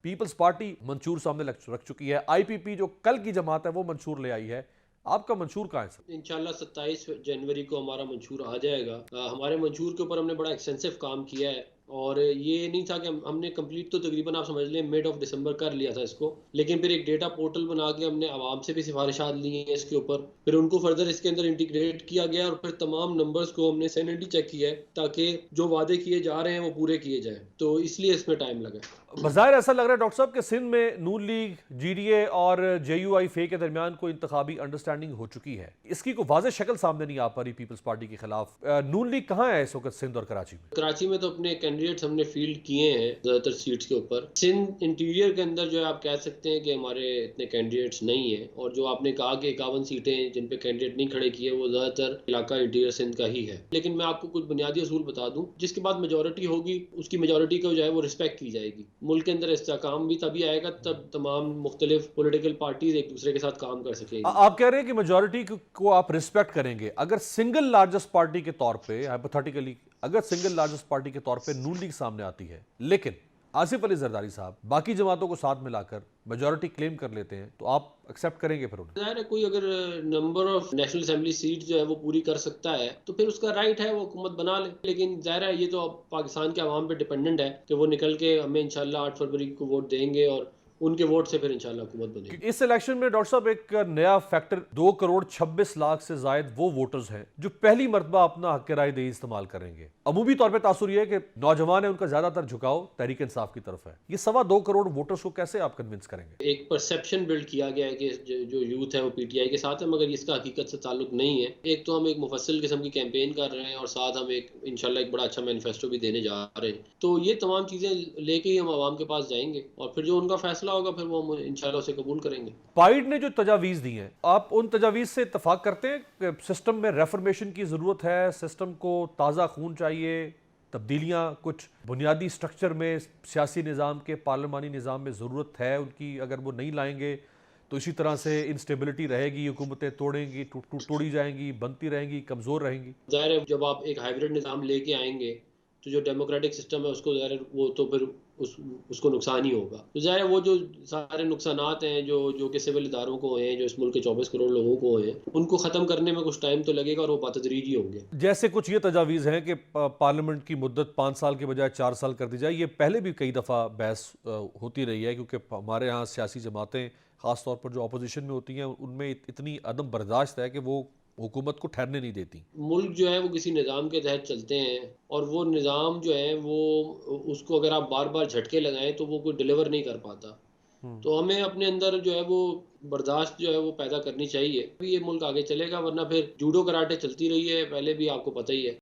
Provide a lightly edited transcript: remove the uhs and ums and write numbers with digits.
Peoples party मंशूर सामने रख चुकी है। आईपीपी जो कल की जमात है वो मंशूर ले आई है। आपका मंशूर कहाँ है सर? इंशाल्लाह 27 जनवरी को हमारा मंशूर आ जाएगा। हमारे मंशूर के ऊपर हमने बड़ा एक्सटेंसिव काम किया है और ये नहीं था कि हमने कंप्लीट तो तकरीबन आप समझ लें मिड ऑफ दिसंबर कर लिया था इसको, लेकिन फिर एक डेटा पोर्टल बना के हमने आवाम से भी सिफारिशात ली हैं इसके ऊपर, फिर उनको फर्दर इसके अंदर इंटीग्रेट किया गया और फिर तमाम नंबर्स को हमने सैनिटी चेक किया है ताकि जो वादे किए जा रहे हैं वो पूरे किए जाएं, तो इसलिए इसमें टाइम लगा। बज़ाहिर ऐसा लग रहा है डॉक्टर साहब कि सिंध में नून लीग, जीडीए और जेयूआई फे के दरमियान कोई इंतखाबी अंडरस्टैंडिंग हो चुकी है। इसकी कोई वाज़ेह शक्ल सामने नहीं आ पा रही पीपल्स पार्टी के खिलाफ। नून लीग कहाँ है इस वक्त सिंध और कराची में? कराची में तो अपने कैंडिडेट्स हमने फील्ड किए हैं ज़्यादातर सीट्स के ऊपर। सिंध इंटीरियर के अंदर जो है आप कह सकते हैं कि हमारे इतने कैंडिडेट्स नहीं हैं, और जो आपने कहा कि 51 सीटें जिन पे कैंडिडेट नहीं खड़े किए वो ज़्यादातर इलाका इंटीरियर सिंध का ही है। लेकिन मैं आपको कुछ बुनियादी असूल बता दूं, जिसके बाद मेजोरिटी होगी उसकी मेजोरिटी को जो है वो रिस्पेक्ट की जाएगी। मुल्क के अंदर इस्तेहकाम भी तभी आएगा तब तमाम मुख्तलिफ पॉलिटिकल पार्टीज एक दूसरे के साथ काम कर सकेंगी। आप कह रहे हैं कि मेजोरिटी को आप रिस्पेक्ट करेंगे। अगर सिंगल लार्जेस्ट पार्टी के तौर पे हाइपोथेटिकली अगर सिंगल लार्जेस्ट पार्टी के तौर पे नून लीग सामने आती है, लेकिन आसिफ अली जरदारी साहब बाकी जमातों को साथ मिलाकर मेजोरिटी क्लेम कर लेते हैं, तो आप एक्सेप्ट करेंगे फिर उन्हें? जाहिर है कोई अगर number of national assembly seat जो है वो पूरी कर सकता है तो फिर उसका राइट है वो हुकूमत बना ले, लेकिन जाहिर है ये तो अब पाकिस्तान के अवाम पे डिपेंडेंट है कि वो निकल के हमें इंशाल्लाह 8 फरवरी को वोट देंगे और उनके वोट से फिर इंशाल्लाह हुकूमत बनेगी। इस इलेक्शन में डॉक्टर साहब एक नया फैक्टर 2 करोड़ 26 लाख से जायद वो वोटर्स हैं जो पहली मरतबा अपना हक राय दही इस्तेमाल करेंगे। अमूमी तौर पे तासुर यह है कि नौजवान है, उनका ज्यादातर झुकाव तहरीक इंसाफ की तरफ है। ये 2.25 करोड़ वोटर्स को कैसे आप कन्विंस करेंगे? एक परसेप्शन बिल्ड किया गया है कि जो यूथ है वो पीटीआई के साथ है, मगर इसका हकीकत से ताल्लुक नहीं है। एक तो हम एक मुफस्सिल किस्म की कैंपेन कर रहे हैं और साथ हम एक इंशाल्लाह एक बड़ा अच्छा मैनिफेस्टो भी देने जा रहे हैं। तो ये तमाम चीज़ें लेके ही हम आवाम के पास जाएंगे और फिर जो उनका फैसला होगा फिर वो हम इंशाल्लाह उसे कबूल करेंगे। पाइड ने जो तजावीज़ दी हैं, आप उन तजावीज़ से इत्तफाक करते हैं कि सिस्टम में रेफॉर्मेशन की ज़रूरत है, सिस्टम को ताज़ा खून चाहिए, तब्दीलियाँ कुछ बुनियादी स्ट्रक्चर में सियासी निज़ाम के, पार्लिमानी निज़ाम में ज़रूरत है उनकी, अगर वो नहीं लाएंगे तो इसी तरह से इंस्टेबिलिटी रहेगी, हुकूमतें तोड़ेंगी, तोड़ी जाएंगी, बनती रहेंगी, कमज़ोर रहेंगी? ज़ाहिर है जब आप एक हाइब्रिड निज़ाम लेके आएंगे तो जो डेमोक्रेटिक सिस्टम है उसको ज़ाहिर है वो तो फिर उसको नुकसान ही होगा। तो ज़ाहिर है वो जो सारे नुकसानात हैं जो जो कि सिविल इदारों को हैं, जो इस मुल्क के 24 करोड़ लोगों को हैं, उनको ख़त्म करने में कुछ टाइम तो लगेगा और वो बातदरीजी होंगे। जैसे कुछ ये तजावीज़ हैं कि पार्लियामेंट की मुद्दत 5 साल के बजाय 4 साल कर दी जाए। ये पहले भी कई दफ़ा बहस होती रही है, क्योंकि हमारे यहाँ सियासी जमातें ख़ास तौर पर जो अपोजिशन में होती हैं उनमें इतनी अदम बर्दाश्त है कि वो हुकूमत को ठहरने नहीं देती। मुल्क जो है वो किसी निज़ाम के तहत चलते हैं और वो निज़ाम जो है वो उसको अगर आप बार बार झटके लगाएं तो वो कोई डिलीवर नहीं कर पाता। तो हमें अपने अंदर जो है वो बर्दाश्त जो है वो पैदा करनी चाहिए, अभी ये मुल्क आगे चलेगा, वरना फिर जूडो कराटे चलती रही है, पहले भी आपको पता ही है।